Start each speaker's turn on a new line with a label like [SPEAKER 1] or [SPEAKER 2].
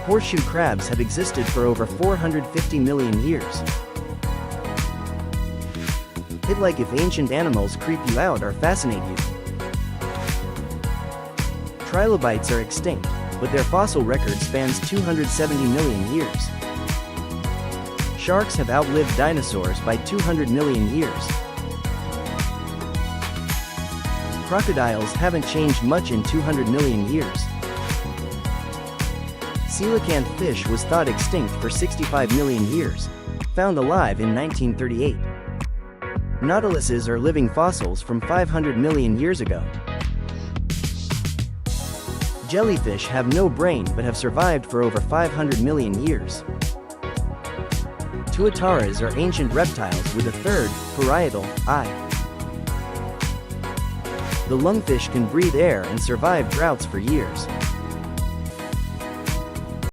[SPEAKER 1] Horseshoe crabs have existed for over 450 million years. Hit like if ancient animals creep you out or fascinate you. Trilobites are extinct, but their fossil record spans 270 million years. Sharks have outlived dinosaurs by 200 million years. Crocodiles haven't changed much in 200 million years. Coelacanth fish was thought extinct for 65 million years, found alive in 1938. Nautiluses are living fossils from 500 million years ago. Jellyfish have no brain but have survived for over 500 million years. Tuataras are ancient reptiles with a third, parietal, eye. The lungfish can breathe air and survive droughts for years.